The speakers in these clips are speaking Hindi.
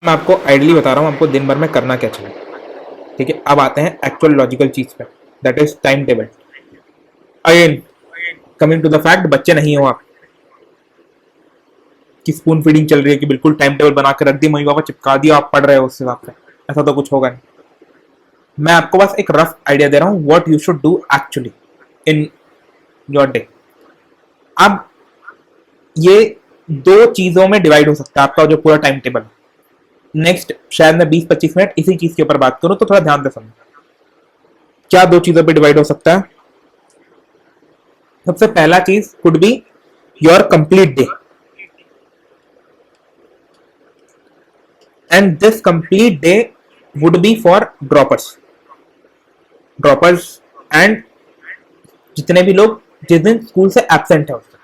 मैं आपको आइडियली बता रहा हूँ आपको दिन भर में करना क्या चाहिए। ठीक है, अब आते हैं एक्चुअल लॉजिकल चीज पे, that is time table. Again coming to the fact, बच्चे नहीं हो आप कि स्पून फीडिंग चल रही है कि बिल्कुल टाइम टेबल बना के रख दी, मम्मी पापा चिपका दिया, आप पढ़ रहे हो उस हिसाब से। ऐसा तो कुछ होगा नहीं। मैं आपको बस एक रफ आइडिया दे रहा हूँ what you should do actually in your day. अब ये दो चीजों में डिवाइड हो सकता है आपका जो पूरा टाइम टेबल। नेक्स्ट शायद मैं 20-25 मिनट इसी चीज के ऊपर बात करूं, तो थोड़ा ध्यान से समझो क्या दो चीजों पे डिवाइड हो सकता है। सबसे पहला चीज could be your complete day, and this complete day would be for droppers and जितने भी लोग जिस दिन स्कूल से एबसेंट है उससे।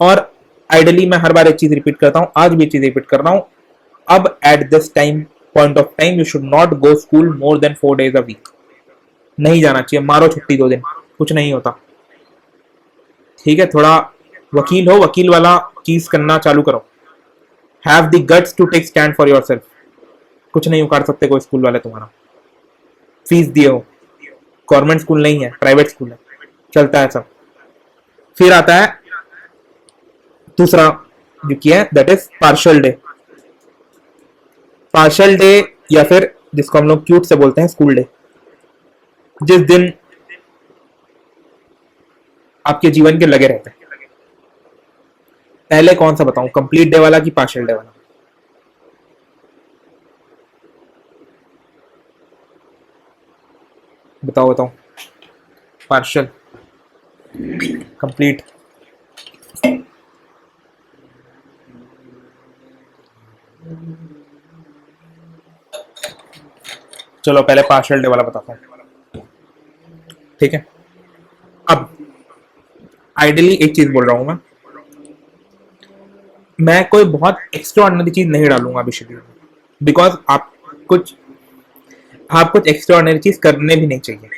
और आइडियली मैं हर बार एक चीज रिपीट करता हूं, आज भी एक चीज रिपीट कर रहा हूं, अब at this time point of time you should not go school more than 4 days a week. नहीं जाना चाहिए, मारो छुट्टी 2 दिन, कुछ नहीं होता। ठीक है, थोड़ा वकील हो, वकील वाला चीज करना चालू करो। Have the guts to take stand for yourself. कुछ नहीं उखाड़ सकते कोई स्कूल वाले तुम्हारा, फीस दिए हो। गवर्नमेंट स्कूल नहीं है, प्राइवेट स्कूल है, चलता है सब। फिर आता है दूसरा जो किया है, that is partial day. Partial day या फिर जिसको हम लोग क्यूट से बोलते हैं स्कूल डे, जिस दिन आपके जीवन के लगे रहते हैं। पहले कौन सा बताऊं, कंप्लीट डे वाला कि पार्शियल डे वाला? बताओ बताओ। Partial, complete? चलो पहले पार्शियल डे वाला बताता हूं। ठीक है, अब आइडियली एक चीज बोल रहा हूं मैं कोई बहुत एक्स्ट्रा ऑर्डिनरी चीज नहीं डालूंगा अभी शेड्यूल में, बिकॉज कुछ आप कुछ एक्स्ट्रा ऑर्डिनरी चीज करने भी नहीं चाहिए।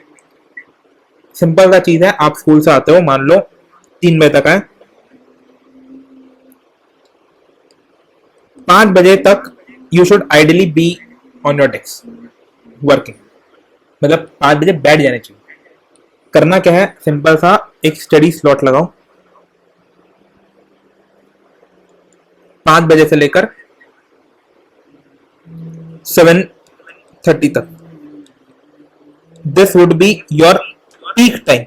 सिंपल सा चीज है, आप स्कूल से आते हो, मान लो 3 बजे तक है, 5 बजे तक you should ideally be on your desk working. मतलब 5 बजे बैठ जाने चाहिए। करना क्या है, सिंपल सा एक स्टडी स्लॉट लगाओ 5 बजे से लेकर 7:30 तक। This would be your peak time,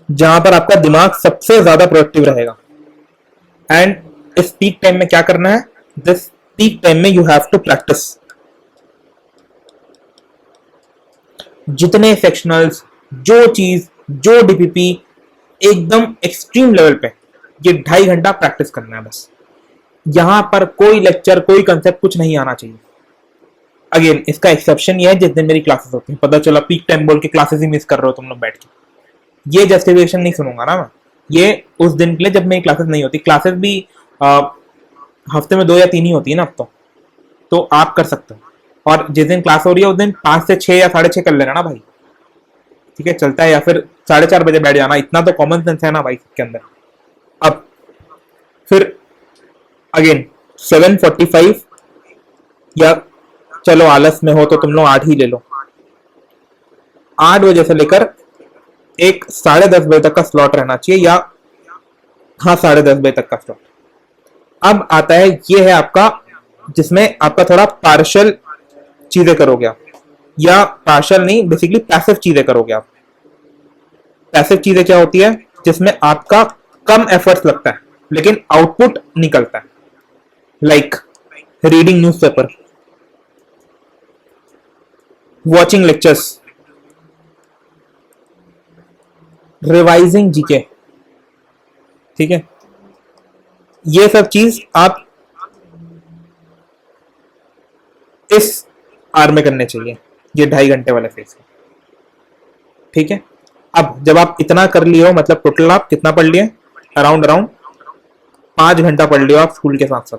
जहां पर आपका दिमाग सबसे ज्यादा प्रोडक्टिव रहेगा। एंड इस पीक टाइम में क्या करना है, दिस पीक टाइम में यू हैव टू प्रैक्टिस जितने सेक्शनल्स, जो चीज, जो डीपीपी, एकदम एक्सट्रीम लेवल पे ये 2.5 घंटा प्रैक्टिस करना है बस। यहां पर कोई लेक्चर, कोई कंसेप्ट, कुछ नहीं आना चाहिए। अगेन इसका एक्सेप्शन ये है जिस दिन मेरी क्लासेस होती है, पता चला पीक टाइम बोल के क्लासेस ही मिस कर रहे हो तुम लोग बैठ के, ये जस्टिफिकेशन नहीं सुनूंगा ना मैं। ये उस दिन के लिए जब मेरी क्लासेस नहीं होती। क्लासेस भी हफ्ते में 2 या 3 ही होती है ना अब तो आप कर सकते हो। और जिस दिन क्लास हो रही है उस दिन 5 से 6 या 6:30 कर लेना ना भाई, ठीक है, चलता है। या फिर 4:30 बजे बैठ जाना, इतना तो कॉमन सेंस है ना भाई के अंदर। अब फिर अगेन 7:45, या चलो आलस में हो तो तुम लोग 8 ही ले लो, 8 बजे से लेकर एक 10:30 बजे तक का स्लॉट रहना चाहिए, या हाँ 10:30 बजे तक का स्लॉट। अब आता है, ये है आपका जिसमें आपका थोड़ा पार्शियल चीजें करोगे आप, या पार्शियल नहीं, बेसिकली पैसिव चीजें करोगे आप। पैसिव चीजें क्या होती है, जिसमें आपका कम एफर्ट्स लगता है लेकिन आउटपुट निकलता है। Like reading newspaper, watching lectures, revising GK. ठीक है, ये सब चीज आप इस आर में करने चाहिए, ये 2.5 घंटे वाले फेज। ठीक है, अब जब आप इतना कर लिए हो, मतलब टोटल आप कितना पढ़ लिए, अराउंड 5 घंटा पढ़ लियो आप स्कूल के साथ साथ।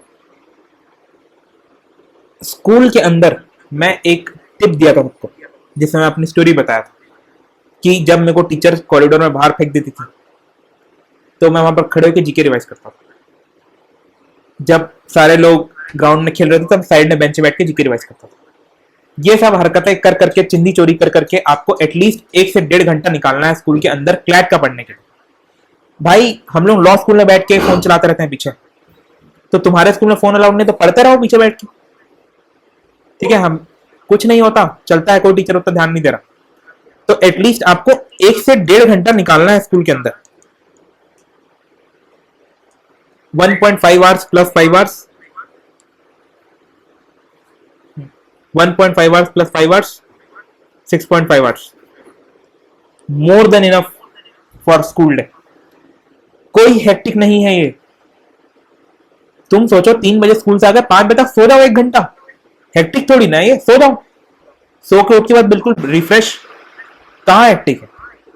स्कूल के अंदर मैं एक टिप दिया था सबको, जिसमें मैं अपनी स्टोरी बताया था कि जब मेरे को टीचर कॉरिडोर में बाहर फेंक देती थी तो मैं वहां पर खड़े होकर जीके रिवाइज करता था। जब सारे लोग ग्राउंड में खेल रहे थे तब साइड में बेंच में बैठ के जीके रिवाइज करता था। ये सब हरकतें कर करके, चिंदी चोरी कर करके आपको एटलीस्ट 1 से 1.5 घंटा निकालना है स्कूल के अंदर क्लैट का पढ़ने के लिए। भाई हम लोग लॉ स्कूल में बैठ के फोन चलाते रहते हैं पीछे, तो तुम्हारे स्कूल में फोन अलाउड नहीं, तो पढ़ते रहो पीछे बैठ के। ठीक है, हम कुछ नहीं होता, चलता है, कोई टीचर उतना ध्यान नहीं दे रहा, तो एटलीस्ट आपको 1 से 1.5 घंटा निकालना है स्कूल के अंदर। 1.5 hours plus 5 hours, 1.5 hours plus 5 hours, 6.5 hours, more than enough for school day. कोई हेक्टिक नहीं है ये। तुम सोचो 3 बजे स्कूल से आ गए, 5 बजे तक सो जाओ 1 घंटा, हेक्टिक थोड़ी ना ये, सो जाओ, सो के उठ के बाद बिल्कुल रिफ्रेश। कहाँ हेक्टिक है,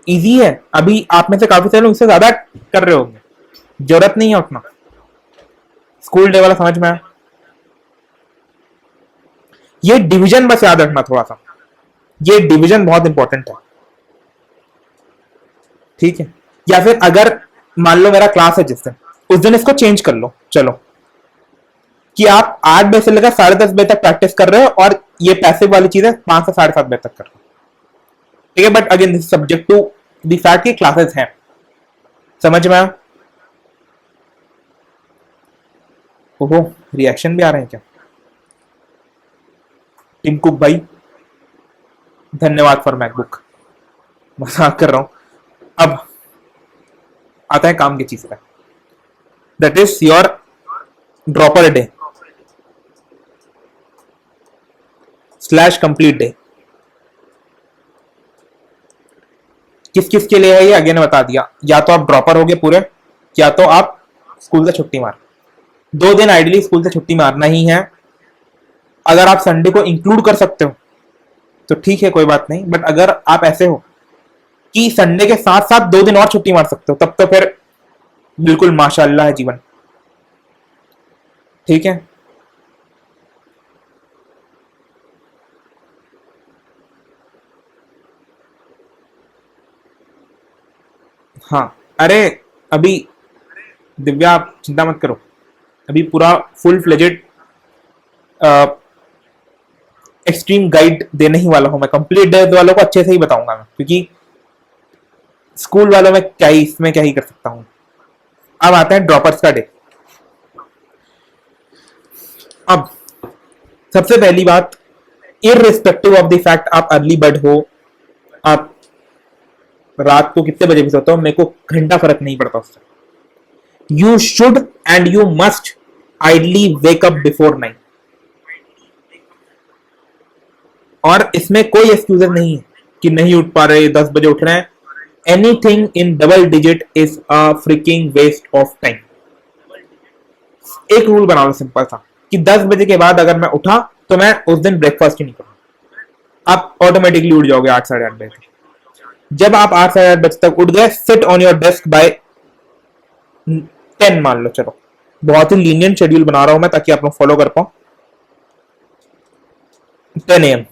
इजी है। अभी आप में से काफी सारे लोग इससे ज्यादा कर रहे होंगे, जरूरत नहीं है उतना। स्कूल डे वाला समझ में आया? ये डिवीजन बस याद रखना थोड़ा सा, ये डिवीजन बहुत इंपॉर्टेंट है। ठीक है, या फिर अगर मान लो मेरा क्लास है जिस दिन, उस दिन इसको चेंज कर लो, चलो कि आप 8 बजे से लेकर 10:30 बजे तक प्रैक्टिस कर रहे हो, और ये पैसिव वाली चीज है 5 से 7:30 बजे तक कर रहे हो। ठीक है, but again this subject to the fact की क्लासेस हैं। समझ में आया? ओहो, रिएक्शन भी आ रहे हैं क्या? टिम कुक भाई, धन्यवाद फॉर मैकबुक। मजाक कर रहा हूं। अब आता है काम की चीज का, that is your dropper day slash complete day. किस किस के लिए है ये अगेन बता दिया। या तो आप ड्रॉपर हो गए पूरे, या तो आप स्कूल से छुट्टी मार। 2 दिन आइडियली स्कूल से छुट्टी मारना ही है। अगर आप संडे को इंक्लूड कर सकते हो तो ठीक है, कोई बात नहीं, बट अगर आप ऐसे हो कि संडे के साथ साथ 2 दिन और छुट्टी मार सकते हो, तब तो फिर बिल्कुल माशाल्लाह है जीवन। ठीक है, हाँ। अरे अभी दिव्या आप चिंता मत करो, अभी पूरा फुल फ्लेजेड एक्सट्रीम गाइड देने ही वाला हूं मैं। कंप्लीट डे वालों को अच्छे से ही बताऊंगा मैं, क्योंकि स्कूल वालों में क्या ही, इसमें क्या ही कर सकता हूं। अब आता है ड्रॉपर्स का डे। अब सबसे पहली बात, इररिस्पेक्टिव ऑफ द फैक्ट आप अर्ली बर्ड हो, आप रात को कितने बजे भी सोते हो, मेरे को घंटा फर्क नहीं पड़ता उससे। You should and you must ideally wake up before 9। और इसमें कोई एक्सक्यूजेस नहीं है कि नहीं उठ पा रहे, 10 बजे उठ रहे हैं। Anything in double digit is a fricking waste of time. एक रूल बना लो सिंपल सा, कि 10 बजे के बाद अगर मैं उठा तो मैं उस दिन ब्रेकफास्ट ही नहीं करूंगा। आप ऑटोमेटिकली उठ जाओगे 8 साढ़े 8 बजे तक। जब आप 8 साढ़े 8 बजे तक उठ गए, sit on your desk by 10 मान लो, चलो बहुत ही लीनियंट शेड्यूल बना रहा हूं मैं ताकि आप लोग फॉलो कर पाओ। 10 AM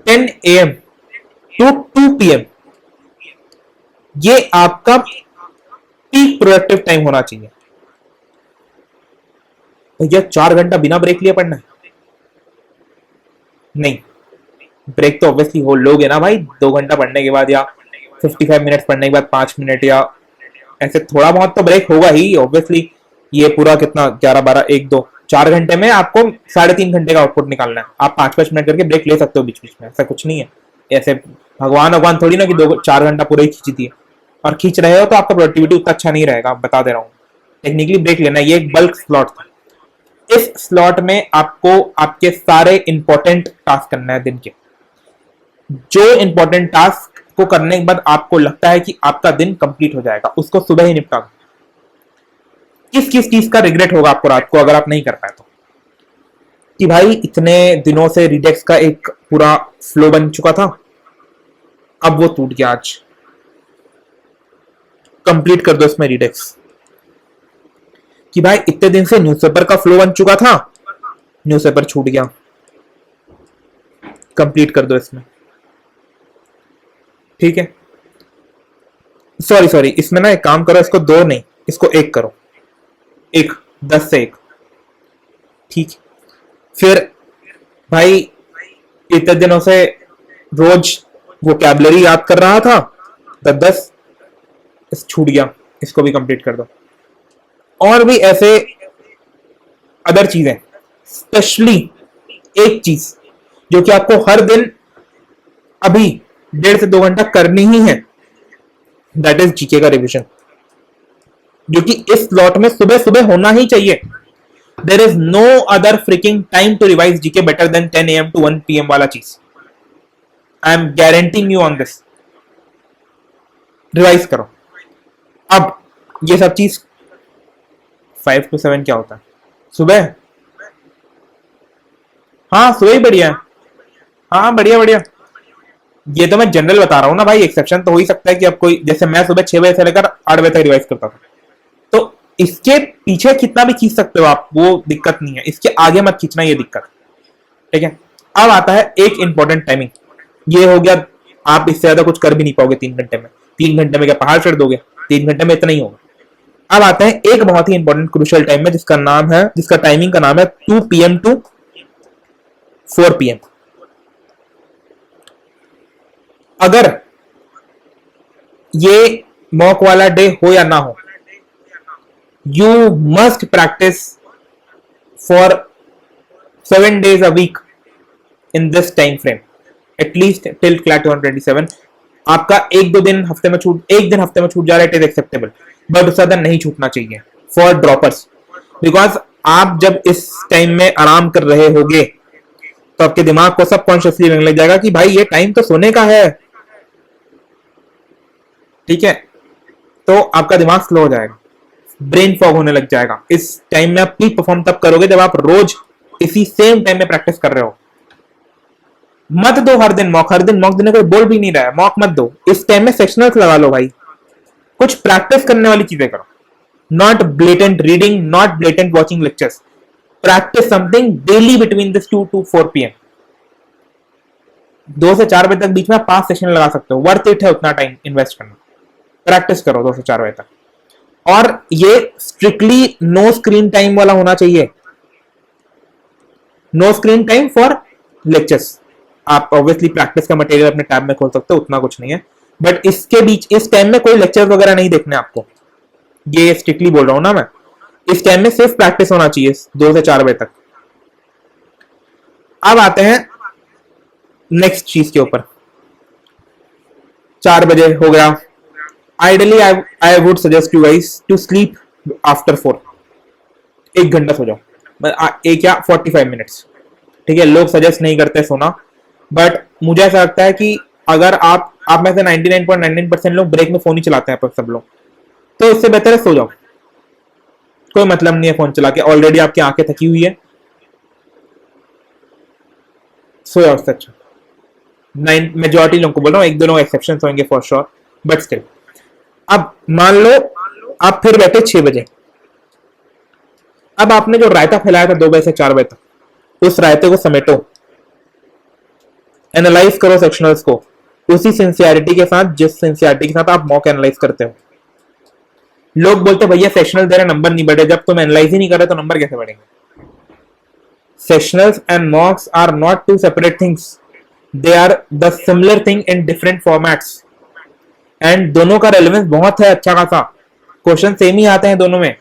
10 AM टू 2 PM, ये आपका पीक प्रोडक्टिव टाइम होना चाहिए। भैया 4 घंटा बिना ब्रेक लिए पढ़ना है? नहीं, ब्रेक तो ऑब्वियसली हो लोगे ना भाई, 2 घंटा पढ़ने के बाद, या 55 मिनट पढ़ने के बाद 5 मिनट, या ऐसे थोड़ा बहुत तो ब्रेक होगा ही ऑब्वियसली। ये पूरा कितना 11 12 1 2 4 घंटे में आपको 3.5 घंटे का आउटपुट निकालना है। आप 5-5 मिनट करके ब्रेक ले सकते हो बीच बीच में, ऐसा कुछ नहीं है। ऐसे भगवान थोड़ी ना कि 4 घंटा पूरा ही खींच दिए, और खींच रहे हो तो आपका प्रोडक्टिविटी उतना अच्छा नहीं रहेगा, बता दे रहा हूँ। टेक्निकली ब्रेक लेना है, ये एक बल्क स्लॉट था। इस स्लॉट में आपको आपके सारे इंपॉर्टेंट टास्क करना है दिन के। जो इंपॉर्टेंट टास्क को करने के बाद आपको लगता है कि आपका दिन कंप्लीट हो जाएगा, उसको सुबह ही निपटा दो। किस किस चीज का रिग्रेट होगा आपको रात को अगर आप नहीं कर पाए तो, कि भाई इतने दिनों से रिडेक्स का एक पूरा फ्लो बन चुका था, अब वो टूट गया। आज कंप्लीट कर दो इसमें रिडेक्स। कि भाई इतने दिन से न्यूज़पेपर का फ्लो बन चुका था, न्यूज़पेपर छूट गया, कंप्लीट कर दो इसमें। ठीक है, सॉरी इसमें ना एक काम करो, इसको 2 नहीं, इसको 1 करो। 1 10 से 1, ठीक। फिर भाई इतने दिनों से रोज वोकैबुलरी याद कर रहा था, 10 इस छूट गया, इसको भी कंप्लीट कर दो। और भी ऐसे अदर चीजें, स्पेशली एक चीज जो कि आपको हर दिन अभी 1.5 से 2 घंटा करनी ही है, दैट इज जीके का रिविजन, जो कि इस स्लॉट में सुबह सुबह होना ही चाहिए। There is no other fricking time to revise GK better than 10 AM to 1 PM वाला चीज। I am guaranteeing you on this. Revise करो। अब ये सब चीज 5 to 7 क्या होता है? सुबह? हाँ सुबह ही बढ़िया है। हाँ बढ़िया बढ़िया। ये तो मैं जनरल बता रहा हूँ ना भाई, एक्सेप्शन तो हो ही सकता है कि अब कोई, जैसे मैं सुबह 6 बजे से लेकर 8 बजे तक रिवाइज करता था, तो इसके पीछे कितना भी खींच सकते हो आप, वो दिक्कत नहीं है, इसके आगे मत खींचना, ये दिक्कत, ठीक है। अब आता है एक इंपॉर्टेंट टाइमिंग। ये हो गया, आप इससे ज्यादा कुछ कर भी नहीं पाओगे 3 घंटे में। 3 घंटे में क्या पहाड़ चढ़ दोगे? 3 घंटे में इतना ही होगा। अब आते हैं एक बहुत ही इंपॉर्टेंट क्रूशियल टाइम में, जिसका टाइमिंग का नाम है 2 PM to 4 PM। अगर ये मॉक वाला डे हो या ना हो, you must practice for 7 days a week in this time frame, at least till CLAT 127। आपका एक दिन हफ्ते में छूट जा रहा है, इट इज एक्सेप्टेबल, बट उससे ज्यादा नहीं छूटना चाहिए फॉर ड्रॉपर्स। बिकॉज आप जब इस टाइम में आराम कर रहे होगे तो आपके दिमाग को सबकॉन्शियसली लगने लग जाएगा कि भाई ये टाइम तो सोने का है, ठीक है। तो आपका दिमाग स्लो हो जाएगा, ब्रेन फॉग होने लग जाएगा। इस टाइम में आप पीक परफॉर्म तब करोगे जब आप रोज इसी सेम टाइम में प्रैक्टिस कर रहे हो। मत दो हर दिन मॉक देने को बोल भी नहीं रहा है, मॉक मत दो। इस टाइम में सेक्शनल्स लगा लो भाई, कुछ प्रैक्टिस करने वाली चीजें करो। Not blatant reading, not blatant watching lectures, practice something daily between this 2 to 4 PM। 2 से 4 बजे तक बीच में 5 सेशन लगा सकते हो, वर्थ इट है उतना टाइम इन्वेस्ट करना। प्रैक्टिस करो 2 से 4 बजे तक, और ये स्ट्रिक्टली नो स्क्रीन टाइम वाला होना चाहिए। No screen time for lectures. आप ऑब्वियसली प्रैक्टिस का मटेरियल अपने टैब में खोल सकते हो, उतना कुछ नहीं है, बट इसके बीच इस टाइम में कोई लेक्चर वगैरह नहीं देखने आपको, ये स्ट्रिक्टली बोल रहा हूं ना मैं। इस टाइम में सिर्फ प्रैक्टिस होना चाहिए 2 से 4 बजे तक। अब आते हैं नेक्स्ट चीज के ऊपर। 4 बजे हो गया, ideally I would suggest you guys to sleep after 4। 1 घंटा सो जाओ, 1 या 45 मिनट्स, ठीक है। लोग सजेस्ट नहीं करते सोना, बट मुझे ऐसा लगता है कि अगर आप में से 99.99% लोग ब्रेक में फोन ही चलाते हैं सब लोग, तो इससे बेहतर है सो जाओ। कोई मतलब नहीं है फोन चला के, ऑलरेडी आपकी आंखें थकी हुई है, सो जाओ उससे अच्छा। मेजॉरिटी लोगों को बोल रहा हूँ, 1-2 लोग एक्सेप्शन होंगे फॉर श्योर, बट स्टिल। अब मान लो आप फिर बैठे 6 बजे। अब आपने जो रायता फैलाया था 2 बजे से 4 बजे तक, उस रायते को समेटो, एनालाइज करो सेक्शनल्स को उसी सिंसियरिटी के साथ जिस सिंसियरिटी के साथ आप मॉक एनालाइज करते हो। लोग बोलते भैया सेक्शनल दे रहे नंबर नहीं बढ़े, जब तुम एनालाइज ही नहीं कर रहे तो नंबर कैसे बढ़ेंगे? Sectionals and mocks are not two separate things, they are the similar thing in different formats, and दोनों का रेलेवेंस बहुत है अच्छा खासा, क्वेश्चन सेम ही आते हैं दोनों में।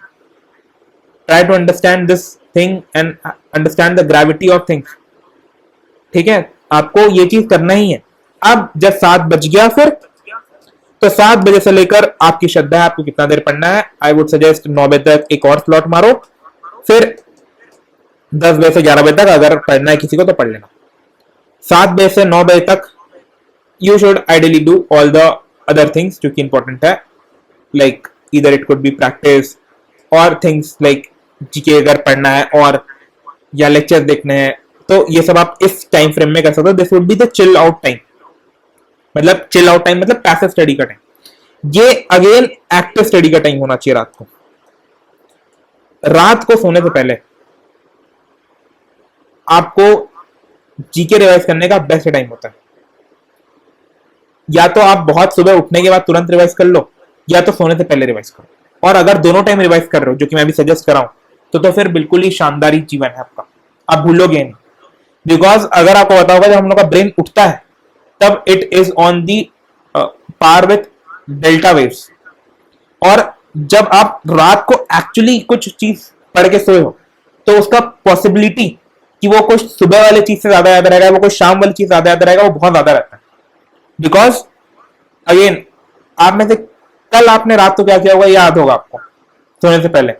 Try to understand this thing and understand the gravity of things, ठीक है। आपको ये चीज करना ही है। अब जब 7 बज गया फिर, तो 7 बजे से लेकर आपकी श्रद्धा है आपको कितना देर पढ़ना है। आई वुड सजेस्ट 9 बजे तक एक और स्लॉट मारो, फिर 10 बजे से 11 बजे तक अगर पढ़ना है किसी को तो पढ़ लेना। 7 बजे से 9 बजे तक you should ideally do all the other things जो कि इंपॉर्टेंट है, like either it could be practice और थिंग्स लाइक जीके अगर पढ़ना है और या लेक्चर देखने हैं, तो ये सब आप इस टाइम फ्रेम में कर सकते हो। This would be the chill out time, मतलब चिल आउट टाइम मतलब पैसिव स्टडी का टाइम। ये अगेन एक्टिव स्टडी का टाइम होना चाहिए रात को। रात को सोने से पहले आपको जीके रिवाइज करने का बेस्ट टाइम होता है। या तो आप बहुत सुबह उठने के बाद तुरंत रिवाइज कर लो, या तो सोने से पहले रिवाइज करो। और अगर दोनों टाइम रिवाइज कर रहे हो, जो कि मैं भी सजेस्ट कर रहा हूं, तो फिर बिल्कुल ही शानदार ही जीवन है आपका, आप भूलोगे नहीं। बिकॉज अगर आपको पता होगा जब हम लोग का ब्रेन उठता है तब it is on the par with delta waves, और जब आप रात को एक्चुअली कुछ चीज पढ़ के सोए हो तो उसका पॉसिबिलिटी कि वो कुछ सुबह वाली चीज से ज्यादा याद रहेगा, वो कुछ शाम वाली चीज ज्यादा याद रहेगा, वो बहुत ज्यादा रहता है। बिकॉज अगेन, आप में से कल आपने रात को क्या किया होगा याद होगा आपको सोने से पहले,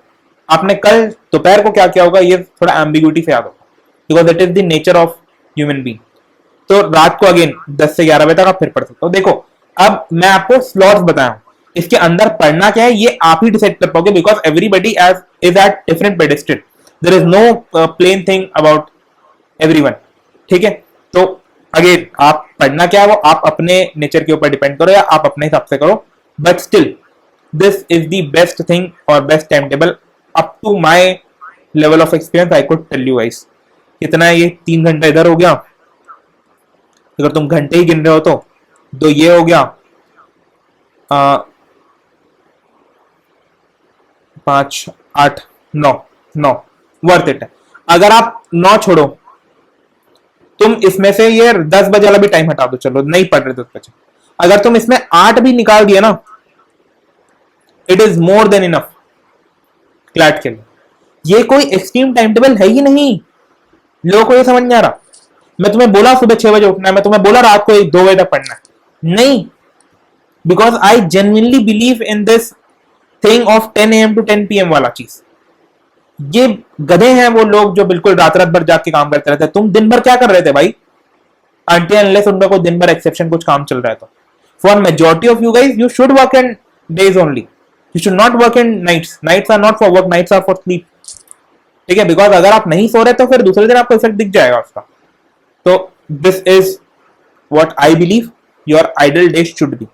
आपने कल दोपहर को क्या किया होगा ये थोड़ा एम्बिग्यूटी से याद होगा, because it is the nature of human being. तो रात को अगेन 10 से 11 बजे तक आप फिर पढ़ सकते हो। देखो अब मैं आपको स्लॉट्स बताया हूं, इसके अंदर पढ़ना क्या है ये आप ही डिसाइड कर पाओगे, because everybody is at different pedestal, there is no plain thing about everyone. ठीक है, तो अगेन आप पढ़ना क्या है वो आप अपने नेचर के ऊपर डिपेंड करो या आप अपने हिसाब से करो, but still this is the best thing और best time table up to my level of experience I could tell you guys. कितना है ये, 3 घंटा इधर हो गया, अगर तुम घंटे ही गिन रहे हो तो ये हो गया 5 8 9 वर्थ इट है। अगर आप 9 छोड़ो, तुम इसमें से ये 10 बजे वाला भी टाइम हटा दो, चलो नहीं पढ़ रहे 10 बजे, अगर तुम इसमें 8 भी निकाल दिए ना, it is more than enough CLAT के लिए। ये कोई एक्सट्रीम टाइम टेबल है ही नहीं, लोगों को ये समझ नहीं आ रहा। मैं तुम्हें बोला सुबह 6 बजे उठना है, मैं तुम्हें बोला रात को 2 बजे तक पढ़ना है, नहीं, because I genuinely believe in this thing of 10 AM to 10 PM वाला चीज। ये गधे हैं वो लोग जो बिल्कुल रात रात भर जाग के काम करते रहते हैं। तुम दिन भर क्या कर रहे थे भाई, until unless उनका कोई दिन भर एक्सेप्शन कुछ काम चल रहा है तो। For majority of you guys you should work in days only, you should not work in nights. Nights are not for work, nights are for sleep. ठीक है, बिकॉज अगर आप नहीं सो रहे तो फिर दूसरे दिन आपको इफेक्ट दिख जाएगा उसका। तो this is what I believe your ideal day should be.